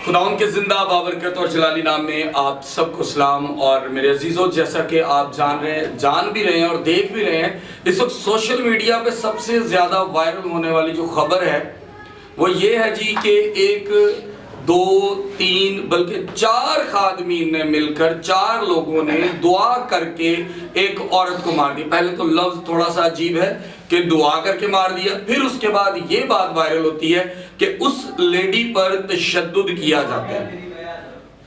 खुदाउन के जिंदा बाबरकत और जलाली नाम में आप सबको सलाम। और मेरे अजीज़ों, जैसा कि आप जान भी रहे हैं और देख भी रहे हैं, इस वक्त सोशल मीडिया पे सबसे ज़्यादा वायरल होने वाली जो खबर है वो ये है जी कि एक दो तीन बल्कि चार खादमीन ने मिलकर, चार लोगों ने दुआ करके एक औरत को मार दिया। पहले तो लफ्ज़ थोड़ा सा अजीब है कि दुआ करके मार दिया, फिर उसके बाद ये बात वायरल होती है कि उस लेडी पर तशद्दुद किया जाता है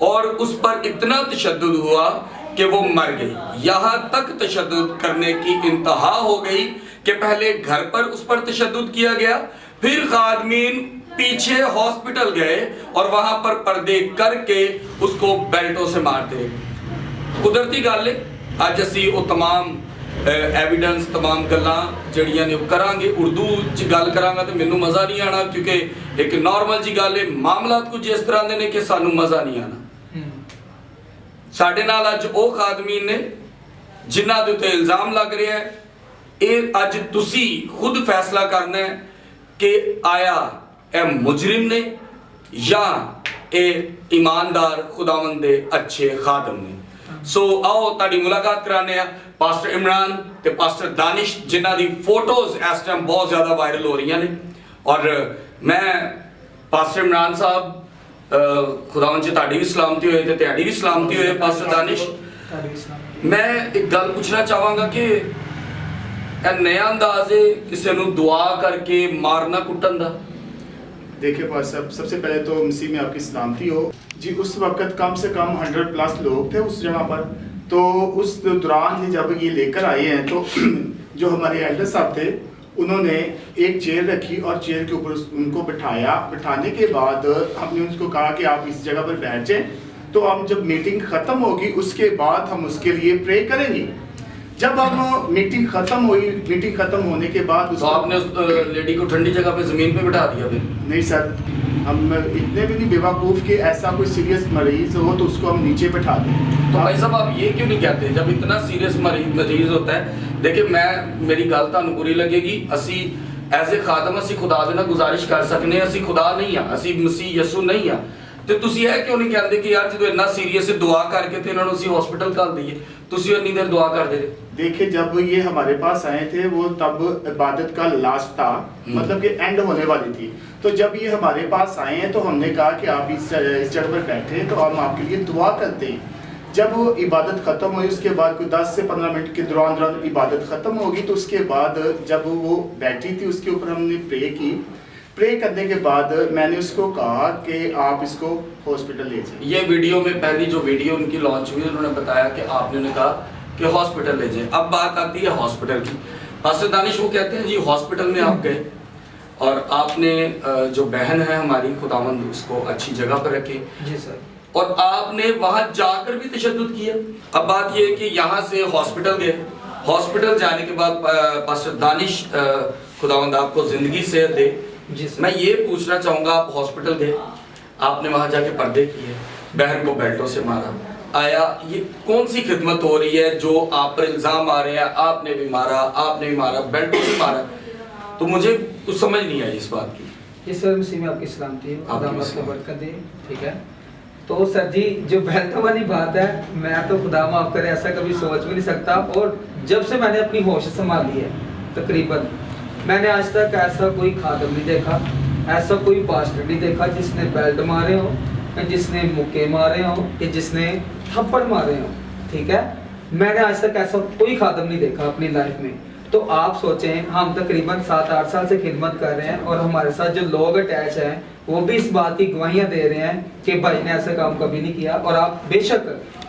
और उस पर इतना तशद्दुद हुआ कि वो मर गई। यहाँ तक तशद्दुद करने की इंतहा हो गई कि पहले घर पर उस पर तशद्दुद किया गया, फिर खादमीन पीछे हॉस्पिटल गए और वहां पर पर्दे करके उसको बेल्टों से मारते रहे। कुदरती गल है, अज असी वो तमाम एविडेंस तमाम गल्लां जड़ियां ने करांगे। उर्दू च गल करांगा तो मैनू मज़ा नहीं आना, क्योंकि एक नॉर्मल जी गल है, मामलात कुछ इस तरह के ने कि सानू मज़ा नहीं आना। साडे नाल अज वो खादमीन ने जिन्हां दे उत्ते इल्जाम लग रहा है, ये अज तुसी खुद फैसला करना है कि आया ए मुजरिम ने या ए ईमानदार खुदावंद दे अच्छे खादम ने। सो आओ ताड़ी मुलाकात कराने पास्टर इमरान ते पास्टर दानिश, जिन्हां दी फोटोज इस टाइम बहुत ज़्यादा वायरल हो रही ने। और मैं पास्टर इमरान साहब, खुदावंद जी ताड़ी भी सलामती होए ते तुहाडी भी सलामती होए। पास्टर दानिश, मैं एक गल पूछना चाहांगा कि नया अंदाज है किसी नूं दुआ करके मारना कुटन दा। देखिए पास साहब, सबसे पहले तो मसीह में आपकी सलामती हो जी। उस वक्त कम से कम 100+ लोग थे उस जगह पर। तो उस दौरान जब ये लेकर आए हैं तो जो हमारे एल्डर साहब थे उन्होंने एक चेयर रखी और चेयर के ऊपर उनको बिठाया। बिठाने के बाद हमने उनको कहा कि आप इस जगह पर बैठ जाएं, तो हम जब मीटिंग ख़त्म होगी उसके बाद हम उसके लिए प्रे करेंगे। जब हम मीटिंग खत्म हुई, मीटिंग खत्म होने के बाद तो आपने उस लेडी को ठंडी जगह पे जमीन पे बिठा दिया? फिर नहीं सर, हम इतने भी नहीं बेवकूफ़ कि ऐसा कोई सीरियस मरीज हो तो उसको हम नीचे बिठा दें। तो भाई साहब, आप ये क्यों नहीं कहते जब इतना सीरियस मरीज होता है? देखिए, मेरी गल तुहानू बुरी लगेगी, असी एज ए खादम असी खुदा दे नाल गुजारिश कर सकने, असी खुदा नहीं हाँ, असी मसीह यसू नहीं हाँ। तो तुसी है क्यों नहीं कहते कि यार जो इतना सीरियस है दुआ करके तो इन्होंने उसी हॉस्पिटल कर दिए, तुसी इतनी देर दुआ कर दे रहे? देखिए, जब ये हमारे पास आए थे वो तब इबादत का लास्ट था, मतलब कि एंड होने वाली थी। तो जब ये हमारे पास आए हैं तो हमने कहा कि आप इस जगह पर बैठे तो हम आपके लिए दुआ करते हैं। जब वो इबादत ख़त्म हुई उसके बाद कोई 10 से 15 मिनट के दौरान इबादत ख़त्म होगी, तो उसके बाद जब वो बैठी थी उसके ऊपर हमने प्रे की। प्रे करने के बाद मैंने उसको कहा कि आप इसको हॉस्पिटल ले जाएं। ये वीडियो में पहली जो वीडियो उनकी लॉन्च हुई, उन्होंने बताया कि आपने उन्हें कहा कि हॉस्पिटल ले जाएं। अब बात आती है हॉस्पिटल की। पास्टर दानिश वो कहते हैं जी हॉस्पिटल में आप गए और आपने जो बहन है हमारी, खुदावंद उसको अच्छी जगह पर रखे जी सर, और आपने वहां जाकर भी तशद्दुद किया। अब बात ये है कि यहाँ से हॉस्पिटल गए, हॉस्पिटल जाने के बाद पास्टर दानिश खुदावंद आपको जिंदगी सेहत दे, मैं ये पूछना चाहूँगा, आप हॉस्पिटल गए, आपने वहाँ जाके पर्दे किए, बहन को बेल्टों से मारा, आया, ये कौन सी खिदमत हो रही है जो आप पर इल्ज़ाम आ रहे हैं आपने भी मारा, बेल्टों से मारा? तो मुझे कुछ समझ नहीं आई इस बात की। जी सर, मसीह में आपकी सलामती है, खुदा आपको बरकत दे। ठीक है, तो सर जी जो बेल्टों वाली बात है, मैं तो खुदा माफ़ करे ऐसा कभी सोच भी नहीं सकता। और जब से मैंने अपनी होश संभाली है तकरीबन, मैंने आज तक ऐसा कोई खादम नहीं देखा, ऐसा कोई पास्टर नहीं देखा जिसने बेल्ट मारे हो, जिसने मुक्के मारे हो, या जिसने थप्पड़ मारे हो। ठीक है, मैंने आज तक ऐसा कोई खादम नहीं देखा अपनी लाइफ में। तो आप सोचें, हम तकरीबन 7-8 साल से खिदमत कर रहे हैं और हमारे साथ जो लोग अटैच हैं वो भी इस बात की गवाहियाँ दे रहे हैं कि भाई ने ऐसा काम कभी नहीं किया। और आप बेशक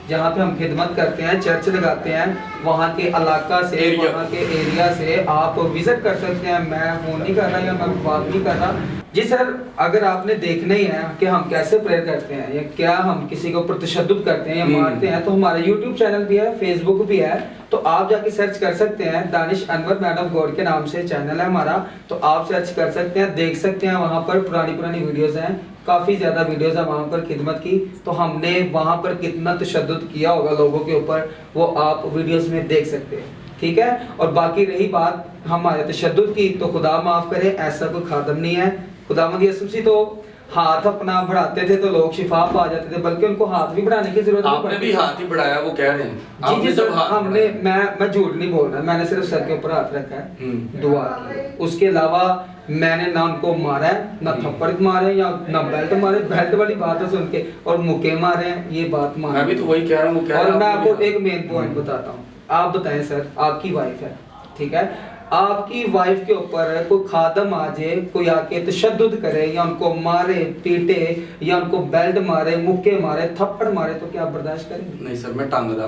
जहाँ पे हम खिदमत करते हैं, चर्च लगाते हैं, वहाँ के इलाका से, वहाँ के एरिया से आप विजिट कर सकते हैं। मैं फ़ोन नहीं कर रहा या मैं बात नहीं कर रहा जी सर। अगर आपने देखना ही है कि हम कैसे प्रेयर करते हैं या क्या हम किसी को तशद्दुद करते हैं या मारते हैं, तो हमारा यूट्यूब चैनल भी है, फेसबुक भी है, तो आप जाके सर्च कर सकते हैं। Danish Anwar man of God के नाम से चैनल है हमारा, तो आप सर्च कर सकते हैं, देख सकते हैं। वहाँ पर पुरानी वीडियोज़ हैं, काफ़ी ज़्यादा वीडियोज़ है वहाँ पर खिदमत की। तो हमने वहाँ पर कितना तशद्दुद किया होगा लोगों के ऊपर, वो आप वीडियोज़ में देख सकते हैं। ठीक है, और बाकी रही बात हमारे तशद्दुद की, तो खुदा माफ़ करे ऐसा कोई खादम नहीं है। खुदावंद यसू मसीह तो हाथ अपना बढ़ाते थे तो लोग शिफा पा जाते थे, बल्कि उनको हाथ भी बढ़ाने की जरूरत नहीं आपने पड़ती। भी हाथ ही बढ़ाया, वो कह रहे हैं जी आपने जी सर, जब हाथ हमने बढ़ाया। मैं झूठ नहीं बोल रहा, मैंने सिर्फ सर के ऊपर हाथ रखा है, दुआ की। उसके अलावा मैंने ना उनको मारा है, ना थप्पड़ मारे या ना बेल्ट मारे, बेल्ट वाली बात है सुन के, और मुक्के मारे हैं, ये बात मान। मैं भी तो वही कह रहा हूँ, वो कह रहा और है मैं आपने आपको भी एक मेन पॉइंट बताता हूँ। आप बताएं सर, आपकी वाइफ है, ठीक है, आपकी वाइफ के ऊपर कोई खादम आ जाए, कोई आके तशद्दुद करे या उनको मारे पीटे या उनको बेल्ट मारे, मुक्के मारे, थप्पड़ मारे, तो क्या आप बर्दाश्त करेंगे? नहीं सर, मैं टांग रहा।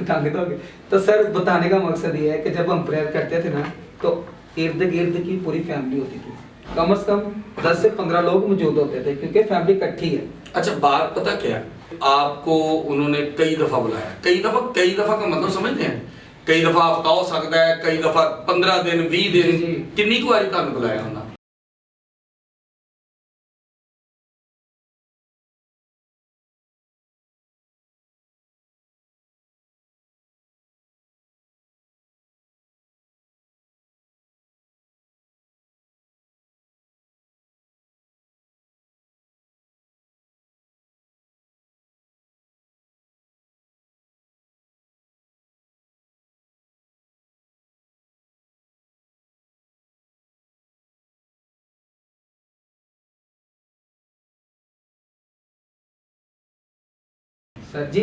टांगे दोगे? तो सर बताने का मकसद ये है कि जब हम प्रेयर करते थे ना, तो इर्द गिर्द की पूरी फैमिली होती थी, कम से कम 10 से 15 लोग मौजूद होते थे, क्योंकि फैमिली इकट्ठी है। अच्छा, बात पता क्या है? आपको उन्होंने कई दफा बुलाया, कई दफा का मतलब समझते हैं? कई दफा हफ्ता हो सकता है, कई दफा 15 दिन 20 दिन, जी। किन्नी को बारी तुहानू बुलाया उन्होंने? सर जी,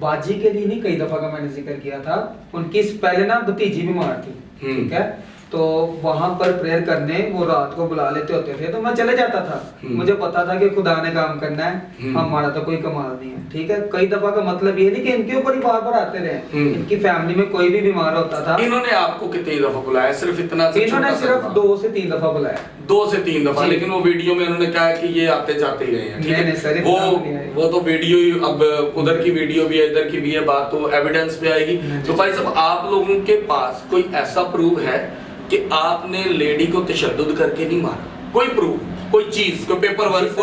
बाजी के लिए नहीं, कई दफा का मैंने जिक्र किया था, उनकी पहले ना भतीजी बीमार थी, ठीक है, तो वहां पर प्रेयर करने वो रात को बुला लेते होते थे, तो मैं चले जाता था। मुझे पता था कि खुदा ने काम करना है, हमारा तो कोई कमाल नहीं है, ठीक है। कई दफा का मतलब ये नहीं कि इनके ऊपर ही बार बार आते रहे, इनकी फैमिली में कोई भी बीमार होता था। इन्होंने आपको कितनी दफा बुलाया? सिर्फ इतना? इन्होंने सिर्फ 2 से 3 दफा बुलाया। 2 से 3 दफा, लेकिन वो वीडियो में उन्होंने कहा कि ये आते जाते ही रहे हैं, ठीक नहीं, सर, है। इतना नहीं आए। वो तो वीडियो ही, अब उधर की वीडियो भी है, इधर की भी है, बात तो एविडेंस पे आएगी। तो भाई साहब, आप लोगों के पास कोई ऐसा प्रूफ है कि आपने लेडी को तशद्दुद करके नहीं मारा? कोई प्रूफ, कोई चीज, कोई पेपर वर्क,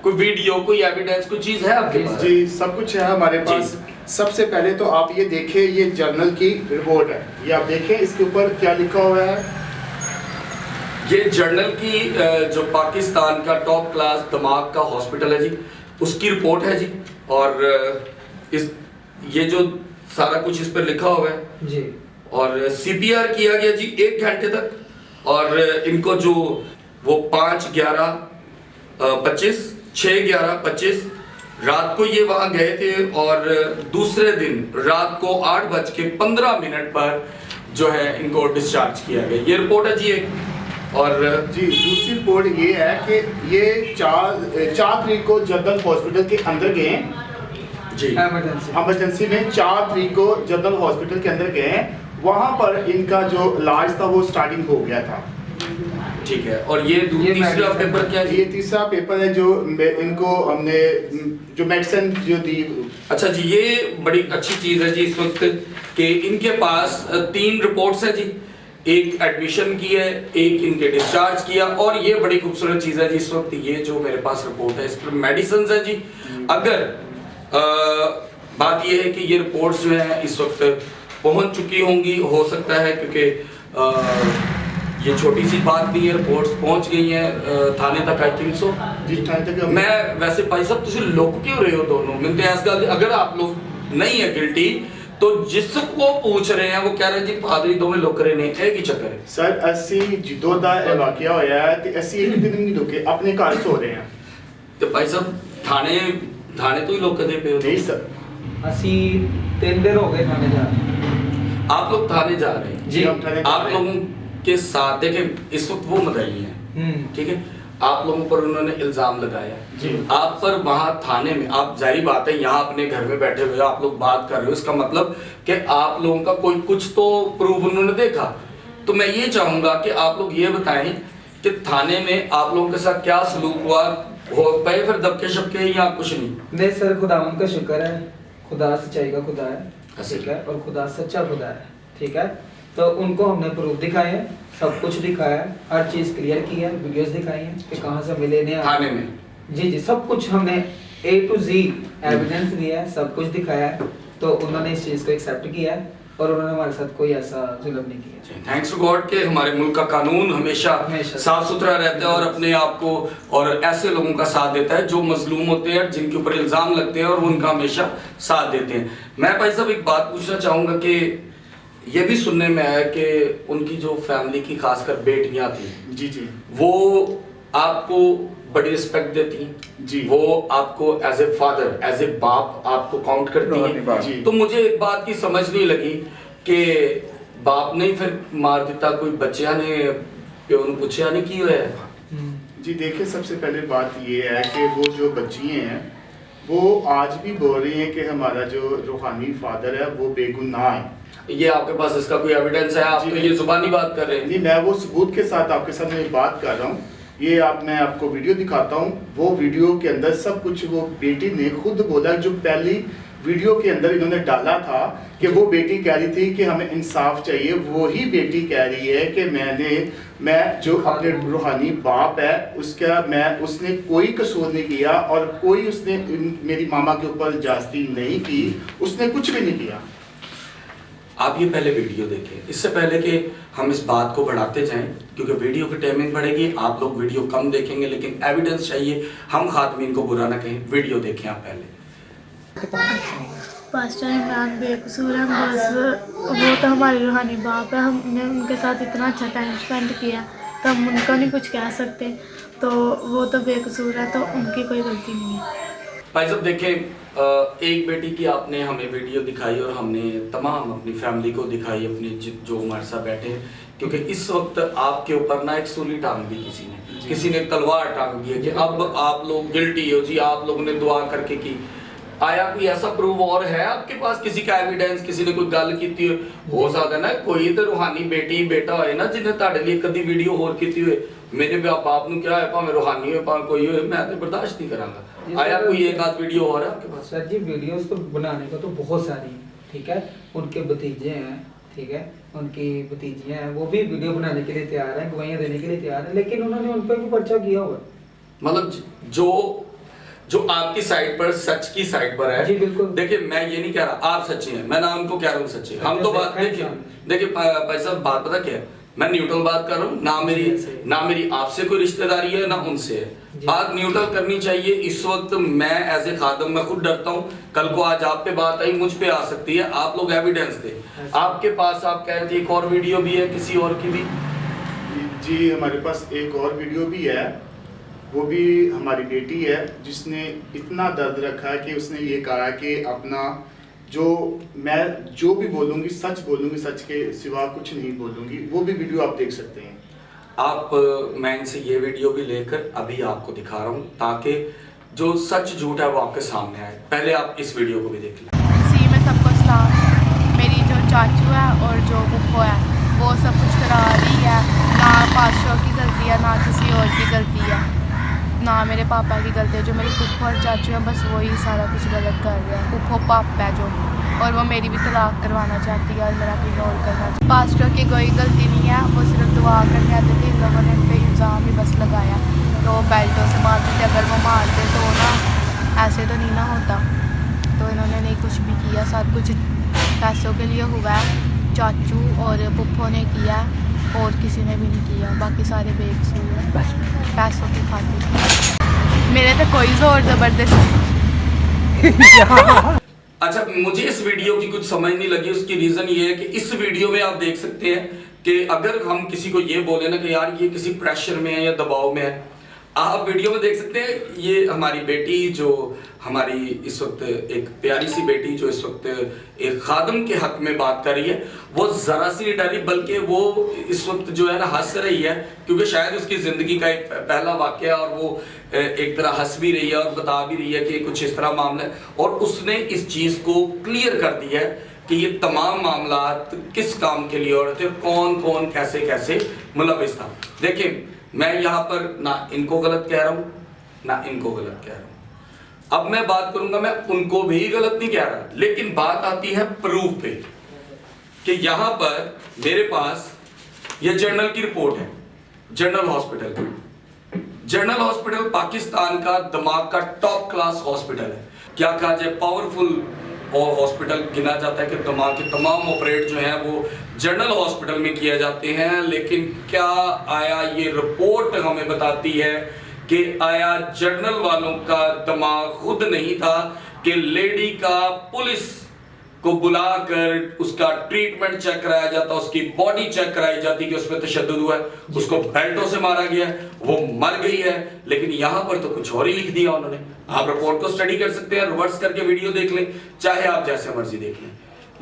कोई वीडियो, कोई एविडेंस, कोई चीज है आपके पास? जी, सब कुछ है हमारे पास। सबसे पहले तो आप ये देखें, ये जर्नल की रिपोर्ट है, ये आप देखें, इसके ऊपर क्या लिखा हुआ है। ये जर्नल की जो पाकिस्तान का टॉप क्लास दिमाग का हॉस्पिटल है जी, उसकी रिपोर्ट है जी। और इस ये जो सारा कुछ इस पर लिखा हुआ है जी, और CPR किया गया जी 1 घंटे तक, और इनको जो वो 5/11/25 6/11/25 रात को ये वहां गए थे, और दूसरे दिन रात को 8:15 पर जो है इनको डिस्चार्ज किया गया। ये रिपोर्ट है जी एक। और जी, दूसरी रिपोर्ट ये है कि ये 4 तारीख को जदल हॉस्पिटल के अंदर गए जी, इमरजेंसी में 4 तारीख को जदल हॉस्पिटल के अंदर गए, वहां पर इनका जो इलाज था वो स्टार्टिंग हो गया था, ठीक है। और ये तीसरा पेपर क्या है? ये तीसरा पेपर है जो इनको हमने जो मेडिसिन जो दी। अच्छा जी, ये बड़ी अच्छी चीज है जी इस वक्त कि इनके पास 3 रिपोर्ट्स है जी, एक एडमिशन की है, एक इनके डिस्चार्ज किया, और ये बड़ी खूबसूरत चीज है जी इस वक्त ये जो मेरे पास रिपोर्ट है, इस पर मेडिसिन है जी। अगर बात ये है कि ये रिपोर्ट्स जो है इस वक्त पहुंच चुकी होंगी, हो सकता है, क्योंकि ये छोटी सी बात नहीं है, रिपोर्ट्स पहुंच गई हैं थाने तक, आई थिंक सो जी, थाने तक। मैं वैसे भाई साहब तुम लोग क्यों रहे हो दोनों? मैं तो ऐसा, अगर आप लोग नहीं है गिल्टी, तो जिसको पूछ रहे हैं वो कह रहे हैं जी पादरी दोवें लोग रहे ने, एक ही चक्कर है सर। असी जिदों का वाकया होया है ते असी एक दिन नहीं रुके, अपने घर सो रहे हैं। तो भाई साहब थाने तो ही लोग कदे पे हो? नहीं सर, ਅਸੀਂ 3 दिन हो गए थाने जा रहे हैं। आप लोग थाने जा रहे हैं जी, हम थाने जा आप रहे हैं। लोगों के साथ देखें इस वक्त वो मदई हैं, ठीक है, आप लोगों पर उन्होंने इल्जाम लगाया जी। आप पर वहां थाने में, आप जाहिर बात है यहाँ अपने घर में बैठे हुए आप लोग बात कर रहे हो, इसका मतलब कि आप लोगों का कोई कुछ तो प्रूफ उन्होंने देखा। तो मैं ये चाहूंगा कि आप लोग ये बताएं कि थाने में आप लोगों के साथ क्या सलूक हुआ, हो पाए फिर दबके शबके या कुछ नहीं? नहीं सर, खुदावन का शुक्र है, खुदा सच्चाई का खुदा है, अच्छा। ठीक है, और खुदा सच्चा खुदा है, ठीक है। तो उनको हमने प्रूफ दिखाए हैं, सब कुछ दिखाया है, हर चीज क्लियर की है, वीडियोस दिखाई हैं कि कहाँ से मिले ने थाने में। जी जी, सब कुछ हमने A to Z एविडेंस दिया है, सब कुछ दिखाया है, तो उन्होंने इस चीज को एक्सेप्ट किया है। और उन्होंने हमारे साथ कोई ऐसा जुल्म नहीं किया। थैंक्स टू गॉड के हमारे मुल्क का कानून हमेशा साफ सुथरा रहता है और अपने आप को और ऐसे लोगों का साथ देता है जो मजलूम होते हैं, जिनके ऊपर इल्जाम लगते हैं और वो उनका हमेशा साथ देते हैं। मैं भाई साहब एक बात पूछना चाहूंगा कि ये भी सुनने में आया कि उनकी जो फैमिली की खासकर बेटियां थी जी जी वो आपको बड़ी रिस्पेक्ट देती हैं जी, वो आपको as a father as a बाप आपको काउंट करती जी। हैं। तो मुझे एक बात की समझ नहीं लगी कि बाप ने ही फिर मार दिता, कोई बच्चियां ने प्यो ने पूछा नहीं की हुआ है। जी देखिए, सबसे पहले बात ये है कि वो जो बच्चियाँ हैं वो आज भी बोल रही हैं कि हमारा जो रूहानी फादर है वो बेगुनाह है। ये आपके पास इसका कोई एविडेंस है? आप जी तो नहीं। ये जुबानी बात कर रहे हैं। नहीं, मैं वो सबूत के साथ आपके साथ मैं बात कर रहा हूँ। ये मैं आपको वीडियो दिखाता हूँ। वो वीडियो के अंदर सब कुछ वो बेटी ने खुद बोला। जो पहली वीडियो के अंदर इन्होंने डाला था कि वो बेटी कह रही थी कि हमें इंसाफ चाहिए, वही बेटी कह रही है कि मैं जो अपने रूहानी बाप है उसने कोई कसूर नहीं किया और कोई उसने मेरी मामा के ऊपर ज्यादती नहीं की, उसने कुछ भी नहीं किया। आप ये पहले वीडियो देखें, इससे पहले कि हम इस बात को बढ़ाते जाएं, क्योंकि वीडियो की टाइमिंग बढ़ेगी, आप लोग वीडियो कम देखेंगे लेकिन एविडेंस चाहिए। हम खातमीन को बुरा ना कहें, वीडियो देखें आप पहले। पास्टर इमरान बेकसूर हैं, बस वो तो हमारे रूहानी बाप है। हमने उनके साथ इतना अच्छा टाइम स्पेंड किया तो हम उनका नहीं कुछ कह सकते। तो वो तो बेकसूर है, तो उनकी कोई गलती नहीं है। भाई साहब देखें, एक बेटी की आपने हमें वीडियो दिखाई और हमने तमाम अपनी फैमिली को दिखाई, अपने जो हमारे साथ बैठे हैं, क्योंकि इस वक्त आपके ऊपर ना एक सूली टांग दी किसी ने तलवार टांग दी है कि अब आप लोग गिल्टी हो जी, आप लोगों ने दुआ करके की। आया कोई ऐसा प्रूफ और है आपके पास, किसी का एविडेंस, किसी ने कोई गल की हो सकता है ना कोई तो रूहानी बेटी बेटा होए ना जिन्हें ਤੁਹਾਡੇ लिए कदी वीडियो होर की हुए मेरे बाप ਨੂੰ क्या है, भाਵੇਂ रूहानी हो भाਵੇਂ कोई हो, मैं तो बर्दाश्त नहीं करांगा। आया कोई एक आध वीडियो और है आपके पास? सर जी वीडियोस तो बनाने को तो बहुत सारी हैं, ठीक है। उनके भतीजे हैं, ठीक है, उनकी भतीजियाँ हैं, वो भी वीडियो बनाने के लिए तैयार हैं, गवाहियाँ देने के लिए तैयार हैं, लेकिन उन्होंने उन पर भी पर्चा किया हुआ है। मतलब जो आपकी साइड पर सच की साइड पर है। जी बिल्कुल। देखिए मैं ये नहीं कह रहा आप सच्चे हैं, मैं ना उनको कह रहा हूँ सच्चे। हम तो बात देखिए भाई साहब, बात पता क्या है, मैं न्यूट्रल बात कर रहा हूँ, ना मेरी आपसे कोई रिश्तेदारी है ना उनसे है। बात न्यूट्रल करनी चाहिए। इस वक्त मैं एज ए खादम मैं खुद डरता हूँ, कल को आज आप पे बात आई मुझ पे आ सकती है। आप लोग एविडेंस दे, आपके पास आप कह रहे थे एक और वीडियो भी है किसी और की भी। जी हमारे पास एक और वीडियो भी है, वो भी हमारी बेटी है जिसने इतना दर्द रखा है कि उसने ये कहा कि अपना मैं जो भी बोलूँगी सच बोलूँगी, सच के सिवा कुछ नहीं बोलूँगी। वो भी वीडियो आप देख सकते हैं। मैं इनसे ये वीडियो भी लेकर अभी आपको दिखा रहा हूँ ताकि जो सच झूठ है वो आपके सामने आए। पहले आप इस वीडियो को भी देख लें। सी में सबको सलाम। मेरी जो चाचू है और जो बुप्पो है वो सब कुछ करा रही है, ना पास्टर की गलती है ना किसी और की गलती है, ना मेरे पापा की गलती है। जो मेरे पुप्पो और चाचू हैं बस वही सारा कुछ गलत कर रहे हैं। पुप्पो पाप है जो, और वो मेरी भी तलाक करवाना चाहती है और मेरा इग्नोर करना चाहती है। पास्टर की कोई गलती नहीं है, वो सिर्फ दुआ करने आते थे। इन लोगों ने इन पर इल्ज़ाम ही बस लगाया, तो बेल्टों से मारते थे। अगर वो मारते तो ना ऐसे तो नहीं ना होता। तो इन्होंने नहीं कुछ भी किया, सब कुछ पैसों के लिए हुआ है। चाचू और पुप्पो ने किया और किसी ने भी नहीं किया, बाकी सारे बेकसूर हैं पैसों की खातिर। मेरे तो कोई जोर जबरदस्ती अच्छा, मुझे इस वीडियो की कुछ समझ नहीं लगी। उसकी रीजन ये है कि इस वीडियो में आप देख सकते हैं कि अगर हम किसी को ये बोले ना कि यार ये किसी प्रेशर में है या दबाव में है, आप वीडियो में देख सकते हैं ये हमारी बेटी जो हमारी इस वक्त एक प्यारी सी बेटी जो इस वक्त एक खादम के हक में बात कर रही है, वो जरा सी नहीं डरी, बल्कि वो इस वक्त जो है ना हंस रही है, क्योंकि शायद उसकी ज़िंदगी का एक पहला वाक़या और वो एक तरह हंस भी रही है और बता भी रही है कि कुछ इस तरह मामला है। और उसने इस चीज़ को क्लियर कर दिया है कि ये तमाम मामला किस काम के लिए हो रहे थे, कौन कौन कैसे कैसे मुलविस था। देखिए मैं यहाँ पर ना इनको गलत कह रहा हूँ ना इनको गलत कह रहा हूँ। अब मैं बात करूंगा, मैं उनको भी गलत नहीं कह रहा, लेकिन बात आती है प्रूफ पे कि यहाँ पर मेरे पास ये जर्नल की रिपोर्ट है। जनरल हॉस्पिटल पाकिस्तान का दिमाग का टॉप क्लास हॉस्पिटल है। क्या कहा जाए, पावरफुल और हॉस्पिटल गिना जाता है कि दिमाग के तमाम ऑपरेट जो हैं वो जनरल हॉस्पिटल में किए जाते हैं, लेकिन क्या आया ये रिपोर्ट हमें बताती है कि आया जनरल वालों का दिमाग खुद नहीं था कि लेडी का पुलिस को बुलाकर उसका ट्रीटमेंट चेक कराया जाता, उसकी बॉडी चेक कराई जाती कि उसमें तशद्दुद हुआ है, उसको बेल्टों से मारा गया है, वो मर गई है, लेकिन यहां पर तो कुछ और ही लिख दिया उन्होंने। आप रिपोर्ट को स्टडी कर सकते हैं, रिवर्स करके वीडियो देख लें, चाहे आप जैसे मर्जी देख लें,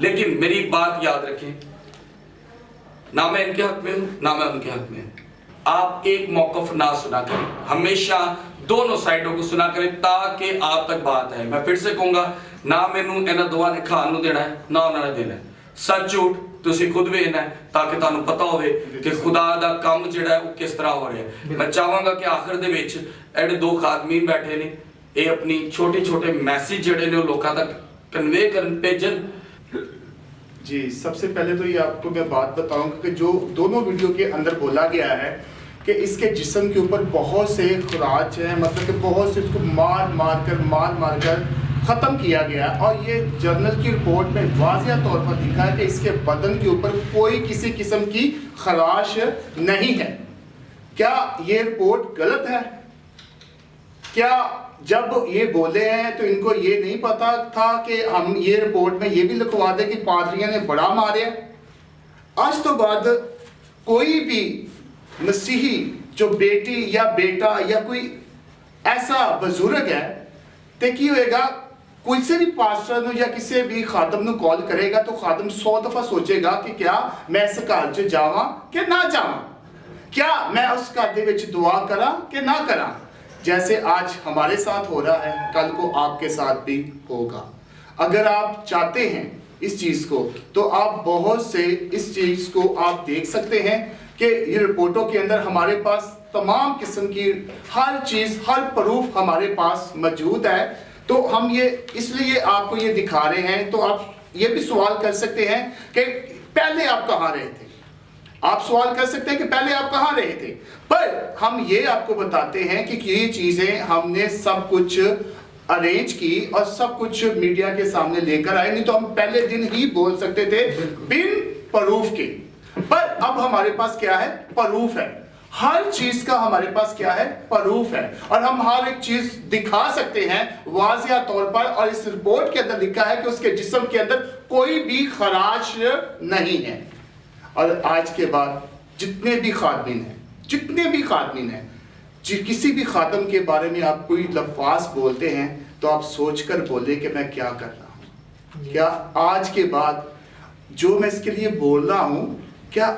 लेकिन मेरी एक बात याद रखें, ना मैं इनके हक में हूं ना मैं उनके हक में हूं। आप एक मौकफ ना सुना करें, हमेशा दोनों साइडों को सुना करें ताकि आप तक बात है। मैं फिर से कहूंगा, ना मैनू इन्हां दोवां ने खान नूं देना है ना उन्होंने देना है, सच झूठ तुसीं खुद वेखना है ताकि तुहानूं पता होवे कि खुदा दा काम जिहड़ा है वो किस तरह हो रहा है। मैं चाहांगा कि आखिर दे विच एडे दो खादमीन बैठे ने, ये अपनी छोटे छोटे मैसेज जिहड़े ने लोकां तक कन्वे करन भेजन। जी, सबसे पहले तो ये आपको मैं बात बताऊंगा कि जो दोनों वीडियो के अंदर बोला गया है कि इसके जिस्म के ऊपर बहुत से खराज हैं, मतलब कि बहुत से इसको मार मार कर ख़त्म किया गया, और ये जर्नल की रिपोर्ट में वाज़िया तौर पर लिखा है कि इसके बदन के ऊपर कोई किसी किस्म की खराश नहीं है। क्या ये रिपोर्ट गलत है? क्या जब ये बोले हैं तो इनको ये नहीं पता था कि हम ये रिपोर्ट में ये भी लिखवा दें कि पादरियों ने बड़ा मारे? आज तो बाद कोई भी मसीही जो बेटी या बेटा या कोई ऐसा बुजुर्ग है तो की होएगा, कोई से भी पास्टर नूं या किसी भी खादम नूं कॉल करेगा तो खादम 100 दफा सोचेगा कि क्या मैं इस घर च जावां कि ना जावां, क्या मैं उस घर दे विच दुआ करा कि ना करा। जैसे आज हमारे साथ हो रहा है, कल को आपके साथ भी होगा। अगर आप चाहते हैं इस चीज़ को तो आप बहुत से इस चीज़ को आप देख सकते हैं कि ये रिपोर्टों के अंदर हमारे पास तमाम किस्म की हर चीज़, हर प्रूफ हमारे पास मौजूद है। तो हम ये इसलिए आपको ये दिखा रहे हैं। तो आप ये भी सवाल कर सकते हैं कि पहले आप कहाँ रहे थे, आप सवाल कर सकते हैं कि पहले आप कहाँ रहे थे, पर हम ये आपको बताते हैं कि ये चीज़ें हमने सब कुछ अरेंज की और सब कुछ मीडिया के सामने लेकर आए, नहीं तो हम पहले दिन ही बोल सकते थे बिन प्रूफ के। पर अब हमारे पास क्या है? प्रूफ है। हर चीज का हमारे पास क्या है? प्रूफ है, और हम हर एक चीज दिखा सकते हैं वाज़िया तौर पर। और इस रिपोर्ट के अंदर लिखा है कि उसके जिस्म के अंदर कोई भी खराश नहीं है। और आज के बाद जितने भी खादमीन हैं, किसी भी खादम के बारे में आप कोई लफ्ज़ बोलते हैं तो आप सोचकर बोले कि मैं क्या कर रहा हूँ। क्या आज के बाद जो मैं इसके लिए बोल रहा हूँ, क्या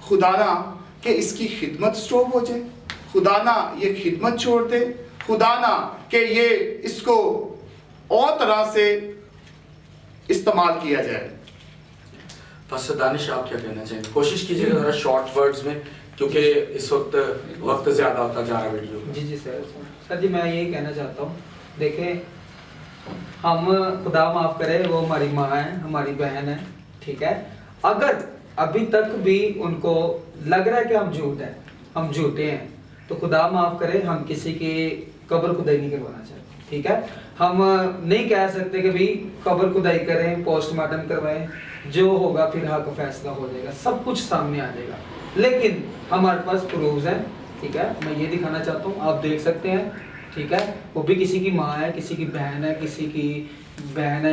खुदा ना कि इसकी खिदमत स्टॉप हो जाए, खुदा ना ये खिदमत छोड़ दे, खुदा ना कि ये इसको और तरह से इस्तेमाल किया जाए। बस दानिश, आप क्या कहना चाहेंगे? कोशिश कीजिएगा जरा शॉर्ट वर्ड्स में, क्योंकि इस वक्त ज़्यादा होता जा रहा वीडियो। जी सर जी, मैं यही कहना चाहता हूँ, देखें, हम खुदा माफ़ करे वो हमारी माँ है, हमारी बहन है, ठीक है। अगर अभी तक भी उनको लग रहा है कि हम झूठे हैं, तो खुदा माफ़ करे हम किसी की कब्र खुदाई नहीं करवाना चाहते, ठीक है। हम नहीं कह सकते कि भाई कब्र खुदाई करें, पोस्टमार्टम करवाएं, जो होगा फिर हक फैसला हो जाएगा, सब कुछ सामने आ जाएगा। लेकिन हमारे पास प्रूफ्स हैं, ठीक है। मैं ये दिखाना चाहता हूँ, आप देख सकते हैं, ठीक है। वो भी किसी की माँ है, किसी की बहन है,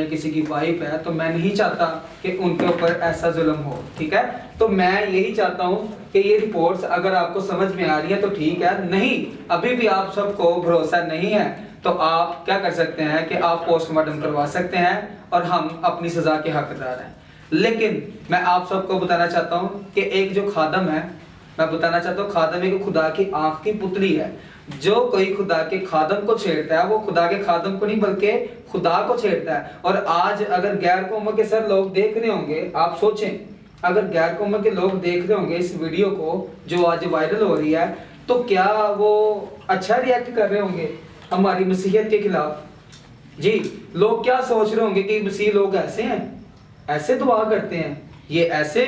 किसी की वाइफ है, तो मैं नहीं चाहता कि उनके ऊपर ऐसा जुल्म हो, ठीक है। तो मैं यही चाहता हूँ कि ये रिपोर्ट्स अगर आपको समझ में आ रही है तो ठीक है, नहीं अभी भी आप सबको भरोसा नहीं है तो आप क्या कर सकते हैं कि आप पोस्टमार्टम करवा सकते हैं और हम अपनी सजा के हकदार हैं। लेकिन मैं आप सबको बताना चाहता हूँ कि एक जो खादम है, मैं बताना चाहता हूँ, खादम एक खुदा की आंख की पुतली है। जो कोई खुदा के खादम को छेड़ता है वो खुदा के खादम को नहीं बल्कि खुदा को छेड़ता है। और आज अगर गैर कौमों के सर लोग देख रहे होंगे, आप सोचें, अगर गैर कौमों के लोग देख रहे होंगे इस वीडियो को जो आज वायरल हो रही है, तो क्या वो अच्छा रिएक्ट कर रहे होंगे हमारी मसीहियत के खिलाफ? जी, लोग क्या सोच रहे होंगे कि मसीह लोग ऐसे हैं, ऐसे दुआ करते हैं, ये ऐसे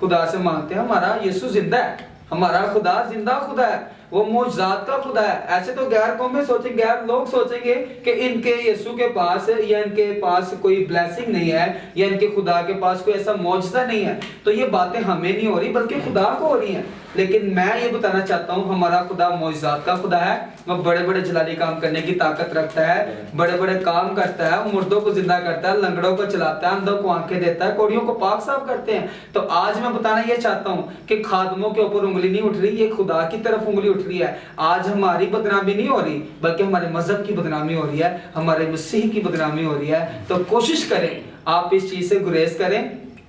खुदा से मांगते हैं। हमारा यीशु जिंदा है, हमारा खुदा जिंदा खुदा है। वो मौजूदात का खुदा है। ऐसे तो गैर कौमें सोचेंगे, गैर लोग सोचेंगे कि इनके यीशु के पास या इनके पास कोई ब्लेसिंग नहीं है या इनके खुदा के पास कोई ऐसा मौजूदा नहीं है। तो ये बातें हमें नहीं हो रही बल्कि खुदा को हो रही हैं। लेकिन मैं ये बताना चाहता हूँ हमारा खुदा मौजूदात का खुदा है। वो बड़े बड़े जलाली काम करने की ताकत रखता है, बड़े बड़े काम करता है, मुर्दों को जिंदा करता है, लंगड़ों को चलाता है, अंधों को आंखें देता है, कोड़ियों को पाक साफ करते हैं। तो आज मैं बताना ये चाहता हूँ कि खादमों के ऊपर उंगली नहीं उठ रही, ये खुदा की तरफ उंगली उठ रही है। आज हमारी बदनामी नहीं हो रही बल्कि हमारे मजहब की बदनामी हो रही है, हमारे मसीह की बदनामी हो रही है। तो कोशिश करें आप इस चीज से गुरेज करें,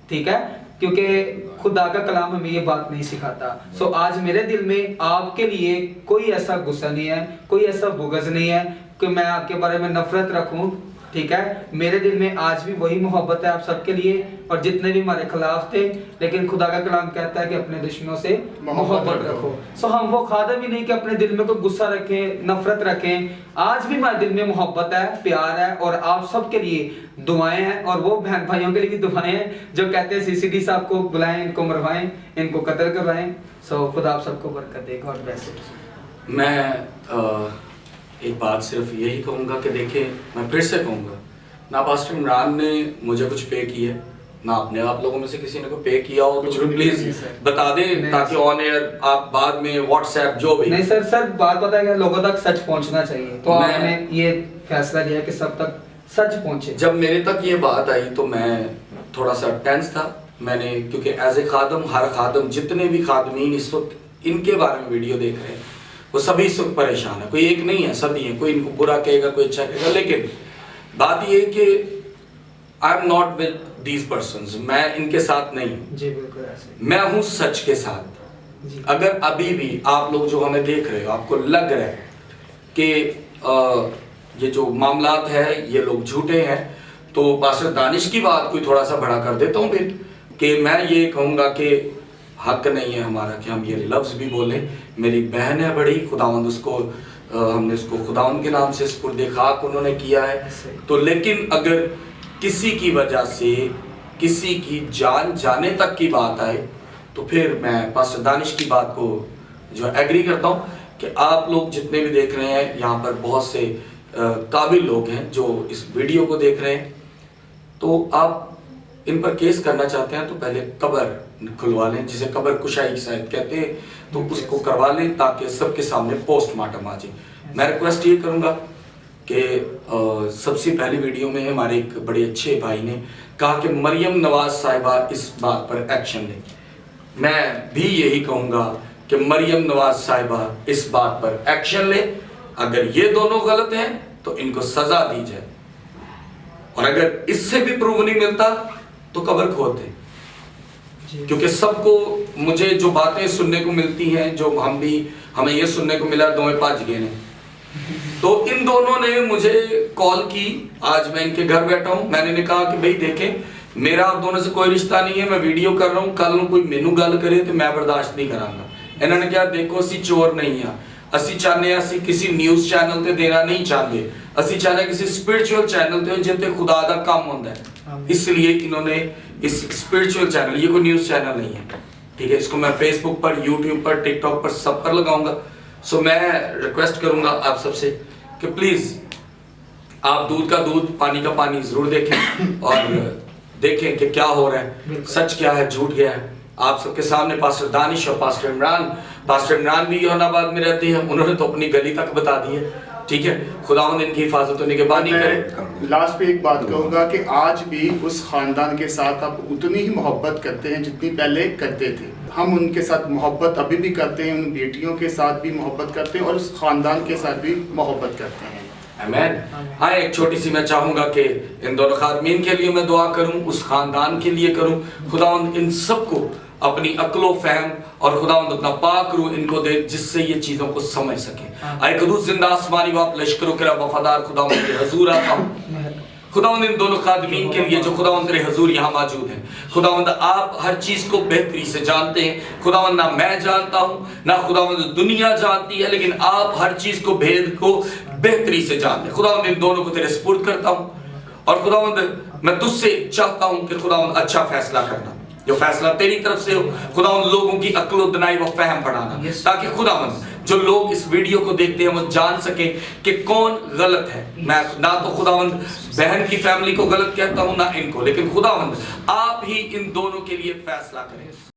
ठीक है, क्योंकि खुदा का कलाम हमें ये बात नहीं सिखाता। सो आज मेरे दिल में आपके लिए कोई ऐसा गुस्सा नहीं है, कोई ऐसा बुग़्ज़ नहीं है कि मैं आपके बारे में नफरत रखूं, ठीक है। मेरे दिल में आज भी वही मोहब्बत है आप सबके लिए और जितने भी हमारे खिलाफ थे। लेकिन खुदा का कलाम कहता है कि अपने दुश्मनों से मोहब्बत रखो। सो हम वो खादम ही नहीं कि अपने दिल में कोई गुस्सा रखें, नफरत रखें। आज भी हमारे दिल में मोहब्बत है, प्यार है और आप सबके लिए दुआएं हैं। और वो बहन भाइयों के लिए भी दुआएं हैं जो कहते हैं सीसीडी साहब को बुलाएं, इनको मरवाएं, इनको कत्ल करवाएं। सो खुदा आप सबको बरकत दे। God bless you. मैं एक बात सिर्फ यही कहूँगा कि देखिए, मैं फिर से कहूँगा, ना पास्टर इमरान ने मुझे कुछ पे किया, ना आपने आप लोगों में से किसी ने को पे किया हो तो प्लीज बता दें ताकि ऑन एयर आप बाद में व्हाट्सएप जो भी नहीं सर बात पता है कि लोगों तक सच पहुंचना चाहिए। तो मैंने ये फैसला लिया कि सब तक सच पहुंचे। जब मेरे तक ये बात आई तो मैं थोड़ा सा टेंस था। मैंने क्योंकि एज ए खादम, हर खादम, जितने भी खादमीन इस वक्त इनके बारे में वीडियो देख रहे हैं वो सभी इस वक्त परेशान है। कोई एक नहीं है, सभी है। कोई इनको बुरा कहेगा, कोई अच्छा कहेगा। लेकिन बात ये है कि I am not with these persons, मैं इनके साथ नहीं हूँ जी, बिल्कुल ऐसे। मैं हूँ सच के साथ जी। अगर अभी भी आप लोग जो हमें देख रहे हो आपको लग रहा है कि ये जो मामलात है ये लोग झूठे हैं, तो पास्टर दानिश की बात कोई थोड़ा सा बड़ा कर देता हूँ फिर कि मैं ये कहूँगा कि हक नहीं है हमारा कि हम ये लफ्ज़ भी बोलें। मेरी बहन है बड़ी, खुदावंद उसको हमने उसको खुदावंद के नाम से सुपुर्द खाक उन्होंने किया है। तो लेकिन अगर किसी की वजह से किसी की जान जाने तक की बात आए तो फिर मैं पास्टर दानिश की बात को जो एग्री करता हूँ कि आप लोग जितने भी देख रहे हैं, यहाँ पर बहुत से काबिल लोग हैं जो इस वीडियो को देख रहे हैं, तो आप इन पर केस करना चाहते हैं तो पहले कब्र खुलवा लें, जिसे कब्र कुशाई शायद कहते हैं, तो उसको करवा लें ताकि सबके सामने पोस्टमार्टम आ जाए। मैं रिक्वेस्ट ये करूँगा कि सबसे पहली वीडियो में हमारे एक बड़े अच्छे भाई ने कहा कि मरियम नवाज साहिबा इस बात पर एक्शन लें। मैं भी यही कहूँगा कि मरियम नवाज साहिबा इस बात पर एक्शन ले। अगर ये दोनों गलत हैं तो इनको सजा दी जाए, और अगर इससे भी प्रूव नहीं मिलता तो कब्र खोदे। क्योंकि सबको मुझे जो बातें सुनने को मिलती हैं, जो हमें ये सुनने को मिला दोवें पाँच गए ने, तो इन दोनों ने मुझे कॉल की। आज मैं इनके घर बैठा हूँ, मैंने कहा कि भाई देखें, मेरा आप दोनों से कोई रिश्ता नहीं है, मैं वीडियो कर रहा हूँ, कल कोई मैनू गल करे तो मैं बर्दाश्त नहीं करांगा। इन्होंने क्या, देखो असी चोर नहीं है, ਅਸੀਂ ਚਾਹੁੰਦੇ ਅਸੀਂ ਕਿਸੇ ਨਿਊਜ਼ ਚੈਨਲ ਤੇ ਦੇਣਾ नहीं चाहते, ਅਸੀਂ ਚਾਹੁੰਦੇ किसी स्पिरिचुअल चैनल ਤੇ ਜਿੱਥੇ खुदा ਦਾ काम ਹੁੰਦਾ है। इसलिए इन्होंने इस स्पिरिचुअल चैनल, ये कोई न्यूज़ चैनल नहीं है, ठीक है, इसको मैं फेसबुक पर, यूट्यूब पर, टिकटॉक पर, सब पर लगाऊंगा। सो मैं रिक्वेस्ट करूंगा आप सबसे कि प्लीज आप दूध का दूध, पानी का पानी जरूर देखें और देखें कि क्या हो रहा है, सच क्या है, झूठ क्या है। आप सबके सामने पास्टर दानिश और पास्टर इमरान भी योनाबाद में रहते हैं, उन्होंने तो अपनी गली तक बता दी है, ठीक है। खुदावंद इनकी हिफाजत होने के बाद नहीं करे। लास्ट पे एक बात कहूँगा कि आज भी उस खानदान के साथ आप उतनी ही मोहब्बत करते हैं जितनी पहले करते थे। हम उनके साथ मोहब्बत अभी भी करते हैं, उन बेटियों के साथ भी मोहब्बत करते हैं और उस खानदान के साथ भी मोहब्बत करते हैं। आमीन। हाँ, एक छोटी सी मैं चाहूँगा कि इन दोनों खादमीन के लिए मैं दुआ करूँ, उस खानदान के लिए करूँ। खुदावंद इन सबको अपनी अक्लो फहम और खुदावंद अपना पाक रूह इनको दे, जिससे ये चीज़ों को समझ सके। आए कदूस जिंदा आसमानी बाप लश्करों के वफादार खुदावंद के हजूर आता हूँ। खुदावंद इन दोनों खादमीन के लिए जो खुदावंद तेरे हजूर यहाँ मौजूद हैं, खुदावंद आप हर चीज़ को बेहतरी से जानते हैं। खुदावंद ना मैं जानता हूँ, ना खुदावंद दुनिया जानती है, लेकिन आप हर चीज़ को, भेद को बेहतरी से जानते हैं। खुदावंद इन दोनों को तेरे सुपुर्द करता हूँ और खुदावंद मैं तुझसे चाहता हूँ कि खुदावंद अच्छा फैसला करना। जो फैसला तेरी तरफ से हो खुदा उन लोगों की अक्ल दनाई व फहम बढ़ाना, ताकि खुदावंद जो लोग इस वीडियो को देखते हैं वो जान सके कि कौन गलत है। मैं ना तो खुदावंद बहन की फैमिली को गलत कहता हूं ना इनको, लेकिन खुदावंद आप ही इन दोनों के लिए फैसला करें।